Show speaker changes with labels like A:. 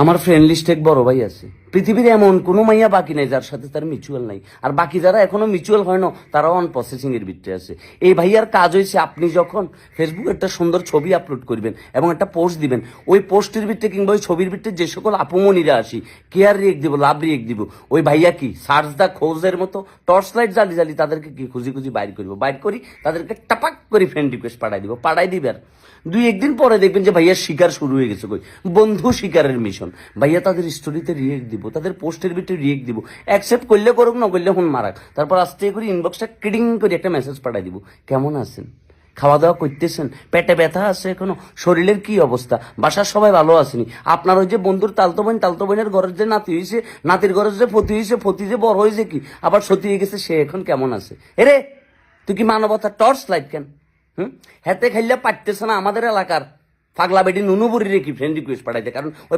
A: আমার ফ্রেন্ড লিস্টে এক বড় ভাই আছে। পৃথিবীর এমন কোনো মাইয়া বাকি নাই যার সাথে তার মিউচুয়াল নাই, আর বাকি যারা এখনো মিউচুয়াল হয় না তারাও অন প্রসেসিং এর ভিতরে আছে। এই ভাইয়ার কাজ হয়েছে, আপনি যখন ফেসবুকে একটা সুন্দর ছবি আপলোড করবেন এবং একটা পোস্ট দিবেন, ওই পোস্টের ভিতরে কিংবা ওই ছবির ভিতরে যে সকল আপুমনিরা আসি কেয়ার রিয়েক্ট দিব, লাভ রিয়েক্ট দিব, ওই ভাইয়া কি সার্চ দা খোঁজের মতো টর্চ লাইট জ্বালি জ্বালি তাদেরকে কি খুঁজি খুঁজি বাইর করবো, বাইর করি তাদেরকে টাপাক করে ফ্রেন্ড রিকোয়েস্ট পাঠাই দিবে। আর দুই একদিন পরে দেখবেন যে ভাইয়ার শিকার শুরু হয়ে গেছে, কই বন্ধু শিকারের মিশন। ভাইয়া তাদের স্টোরিতে রিয়েক্ট দিব, তাদের পোস্টের ভিতরে রিয়েক্ট দিব, অ্যাকসেপ্ট করলে করুক, না করলে হুন মারাক, তারপর আস্তে করে ইনবক্সটা কিডিং করে একটা মেসেজ পাঠাই দিব, কেমন আছেন, খাওয়া দাওয়া করতেছেন, পেটে ব্যথা আছে এখনো, শরীরের কি অবস্থা, বাসার সবাই ভালো আসেনি, আপনার ওই যে বন্ধুর তালতো বোনের ঘরের যে নাতি হয়েছে, নাতির ঘরের যে ফতি হয়েছে, ফতি যে বড় হয়েছে কি আবার সতী হয়ে গেছে, সে এখন কেমন আছে। এরে তুই কি মানবতা টর্চ লাইট কেন? হেতে খাইলে পারতেছে না আমাদের এলাকার পাগলা বেটি নুনুবুরি রেখি ফ্রেন্ড রিকোয়েস্ট পাঠাইতে, কারণ ওই